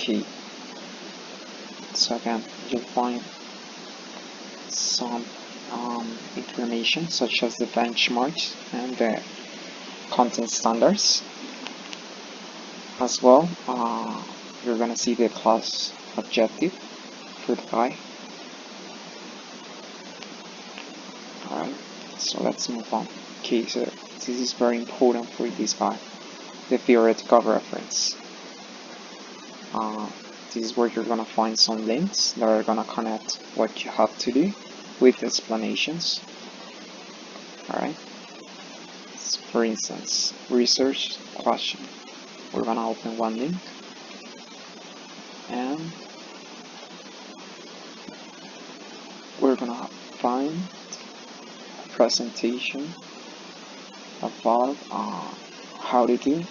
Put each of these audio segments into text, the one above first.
Okay, so again, you'll find some information such as the benchmarks and the content standards. As well, you're gonna see the class objective for the guy. Alright, so let's move on. Okay, so this is very important for this guy, the theoretical reference. This is where you're gonna find some links that are gonna connect what you have to do with explanations. Alright, for instance, research question. We're gonna open one link and we're gonna find a presentation about how to do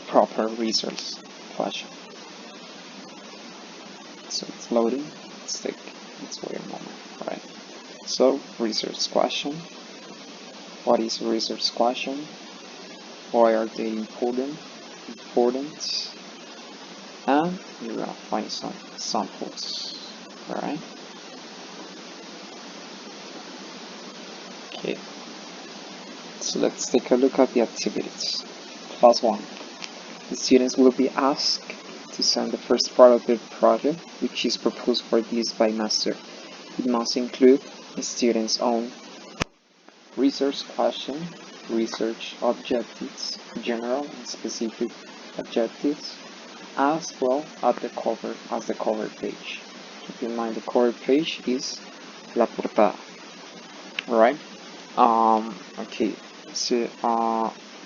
proper research question. So it's loading. Let's wait a moment. Right. So research question. What is a research question? Why are they important? And you're gonna find some examples. Alright. Okay. So let's take a look at the activities. Class 1. The students will be asked to send the first part of the project, which is proposed for this by master. It must include the student's own research question, research objectives, general and specific objectives, as well as the cover page. Keep in mind the cover page is la portada. Alright? Okay, so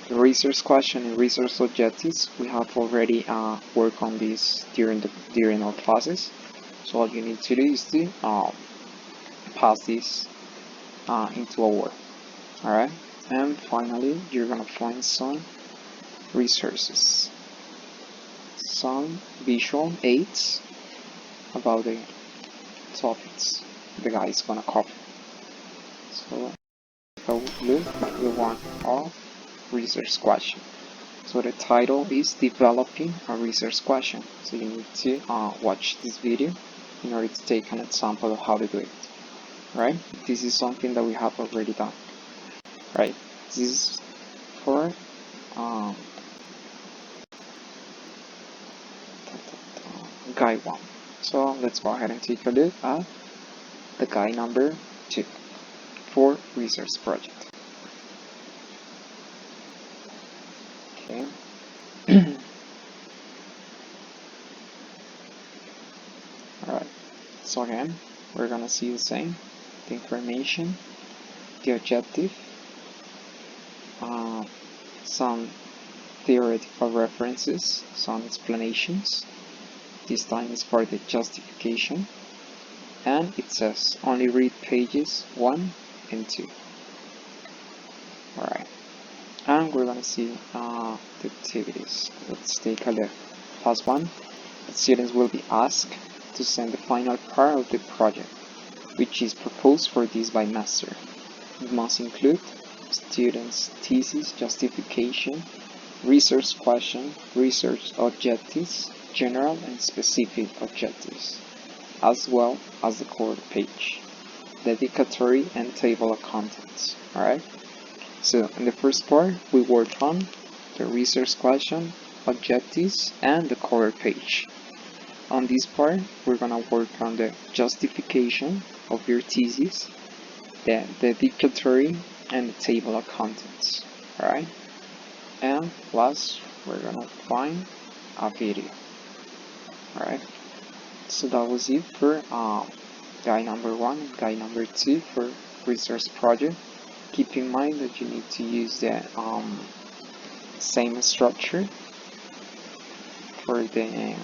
the research question and research objectives, we have already worked on this during our classes. So all you need to do is to pass this into a Word. Alright, and finally you're gonna find some resources, some visual aids about the topics the guy is gonna cover. So look at the one of research question. So the title is developing a research question. So you need to watch this video in order to take an example of how to do it. Right? This is something that we have already done. Right? This is for guy 1. So let's go ahead and take a look at the guy number 2 for research project. Okay. Alright, so again, we're gonna see the same, the information, the objective, some theoretical references, some explanations. This time is for the justification, and it says only read pages 1 and 2. Alright, and we're gonna see the activities. Let's take a look. Class 1, the students will be asked to send the final part of the project, which is proposed for this by master. It must include students' thesis, justification, research question, research objectives, general and specific objectives, as well as the cover page, dedicatory and table of contents. Alright, so in the first part we worked on the research question, objectives, and the cover page. On this part we're gonna work on the justification of your thesis, the dedicatory, and the table of contents. Alright, and last we're gonna find a video. Alright, so that was it for guy number 1 and guy number 2 for research project. Keep in mind that you need to use the same structure for the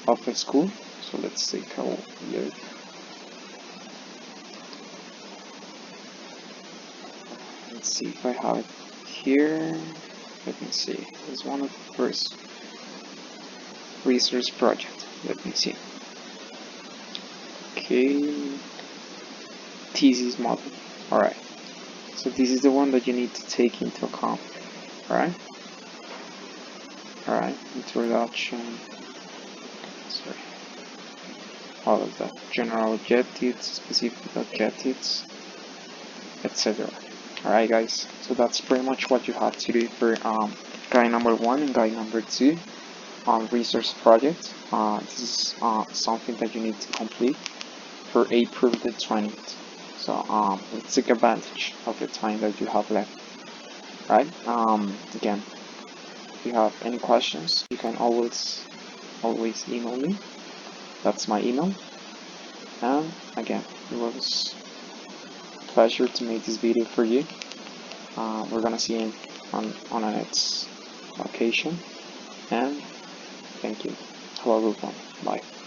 of the school. So let's take a look. Let's see if I have it here. Let me see. It's one of the first research project. Let me see. Okay. Thesis model. Alright. So this is the one that you need to take into account. Alright. Alright, introduction, sorry, all of that, general objectives, specific objectives, etc. Alright guys, so that's pretty much what you have to do for guide number 1 and guide number 2 on resource project. This is something that you need to complete for April the 20th. So let's take advantage of the time that you have left. Right? Again, if you have any questions, you can always email me. That's my email. And again, it was a pleasure to make this video for you. We're gonna see you on our next occasion. And thank you. Have a good one. Bye.